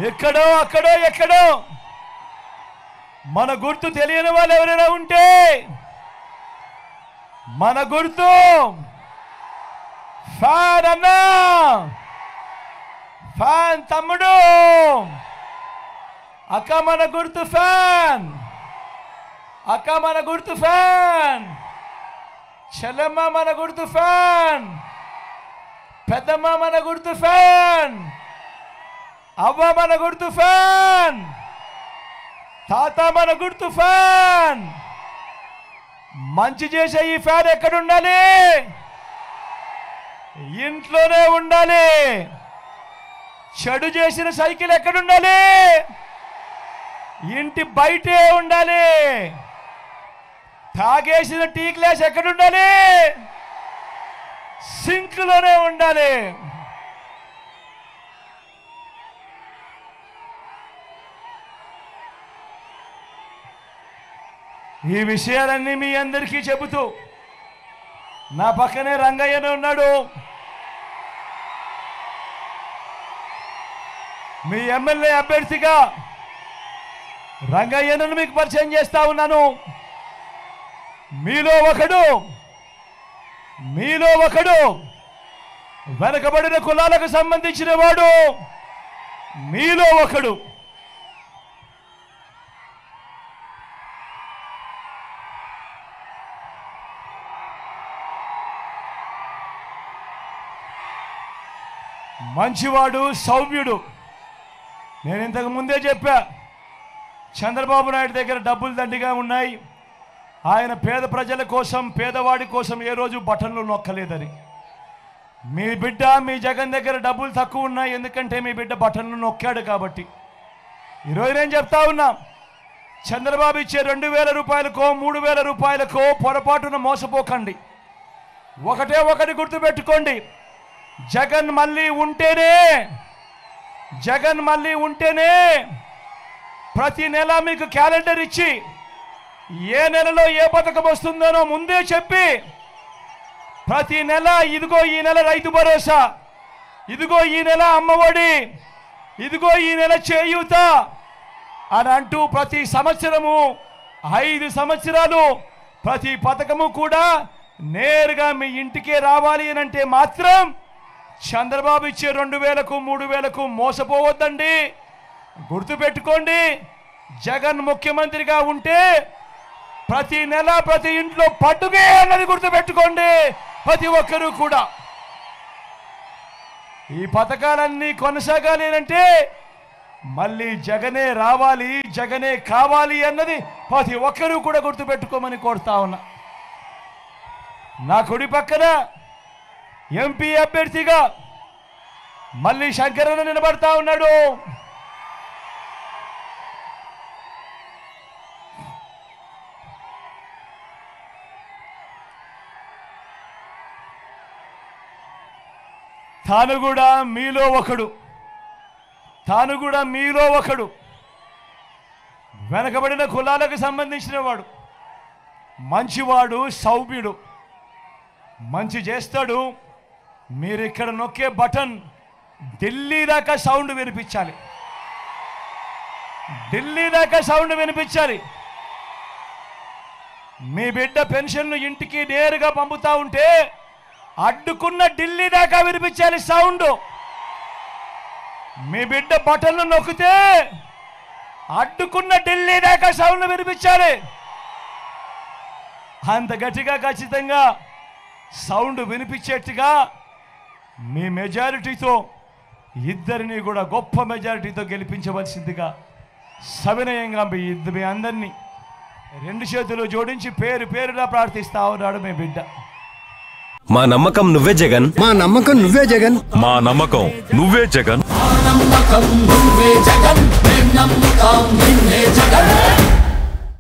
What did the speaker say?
ఎక్కడో అక్కడో ఎక్కడో మన గుర్తు తెలియని వాళ్ళు ఎవరైనా ఉంటే మన గుర్తు ఫ్యాన్ అన్నా, ఫ్యాన్ తమ్ముడు, అక్క మన గుర్తు ఫ్యాన్, అక్క మన గుర్తు ఫ్యాన్, చెల్లెమ్మ మన గుర్తు ఫ్యాన్, పెద్దమ్మ మన గుర్తు ఫ్యాన్, అవ్వ మన గుర్తు ఫ్యాన్, తాత మన గుర్తు ఫ్యాన్. మంచి చేసే ఈ ఫ్యాన్ ఎక్కడుండాలి? ఇంట్లోనే ఉండాలి. చెడు చేసిన సైకిల్ ఎక్కడుండాలి? ఇంటి బయటే ఉండాలి. తాగేసిన టీ గ్లాస్ ఎక్కడుండాలి? సింక్లోనే ఉండాలి. ఈ విషయాలన్నీ మీ అందరికీ చెబుతూ నా పక్కనే రంగయ్యనే ఉన్నాడు. మీ ఎమ్మెల్యే అభ్యర్థిగా రంగయ్యను మీకు పరిచయం చేస్తా ఉన్నాను. మీలో ఒకడు వెనకబడిన కులాలకు సంబంధించిన వాడు. మీలో ఒకడు మంచివాడు, సౌమ్యుడు. నేను ఇంతకు ముందే చెప్పా, చంద్రబాబు నాయుడు దగ్గర డబ్బులు దండిగా ఉన్నాయి. ఆయన పేద ప్రజల కోసం, పేదవాడి కోసం ఏ రోజు బటన్లు నొక్కలేదని. మీ బిడ్డ, మీ జగన్ దగ్గర డబ్బులు తక్కువ ఉన్నాయి, ఎందుకంటే మీ బిడ్డ బటన్లు నొక్కాడు కాబట్టి. ఈరోజు నేను చెప్తా ఉన్నా, చంద్రబాబు ఇచ్చే 2000 రూపాయలకో 3000 రూపాయలకో పొరపాటున మోసపోకండి. ఒకటి గుర్తుపెట్టుకోండి, జగన్ మళ్ళీ ఉంటేనే ప్రతి నెల మీకు క్యాలెండర్ ఇచ్చి ఏ నెలలో ఏ పథకం వస్తుందనో ముందే చెప్పి ప్రతి నెల ఇదిగో ఈ నెల రైతు భరోసా, ఇదిగో ఈ నెల అమ్మఒడి, ఇదిగో ఈ నెల చేయూత అని అంటూ ప్రతి సంవత్సరము 5 సంవత్సరాలు ప్రతి పథకము కూడా నేరుగా మీ ఇంటికే రావాలి అని అంటే మాత్రం చంద్రబాబు ఇచ్చే 2000కు 3000కు మోసపోవద్దండి. గుర్తుపెట్టుకోండి, జగన్ ముఖ్యమంత్రిగా ఉంటే ప్రతి నెల ప్రతి ఇంట్లో పండుగే అన్నది గుర్తుపెట్టుకోండి ప్రతి ఒక్కరూ కూడా. ఈ పథకాలన్నీ కొనసాగాలి అంటే మళ్ళీ జగనే రావాలి, జగనే కావాలి అన్నది ప్రతి ఒక్కరూ కూడా గుర్తుపెట్టుకోమని కోరుతా ఉన్నా. నా కుడి పక్కన ఎంపీ అభ్యర్థిగా మళ్ళీ శంకరన్న నిలబడతా ఉన్నాడు. తాను కూడా మీలో ఒకడు వెనకబడిన కులాలకు సంబంధించిన వాడు, మంచివాడు, సౌమ్యుడు, మంచి చేస్తాడు. మీరు ఇక్కడ నొక్కే బటన్ ఢిల్లీ దాకా సౌండ్ వినిపించాలి, ఢిల్లీ దాకా సౌండ్ వినిపించాలి. మీ బిడ్డ పెన్షన్లు ఇంటికి నేరుగా పంపుతా ఉంటే అడ్డుకున్న ఢిల్లీ దాకా వినిపించాలి సౌండ్. మీ బిడ్డ బటన్లు నొక్కితే అడ్డుకున్న ఢిల్లీ దాకా సౌండ్ వినిపించాలి. అంత గట్టిగా ఖచ్చితంగా సౌండ్ వినిపించేట్టుగా మీ మెజారిటీతో ఇద్దరిని కూడా గొప్ప మెజారిటీతో గెలిపించవలసిందిగా సవినయంగా మీ అందరినీ 2 చేతులు జోడించి పేరున ప్రార్థిస్తా ఉన్నాడు మీ బిడ్డ. మా నమ్మకం నువ్వే జగన్, మా నమ్మకం నువ్వే జగన్, మా నమ్మకం నువ్వే జగన్, నమ్మకం నువ్వే జగన్, నమ్మకం నిన్నే జగన్.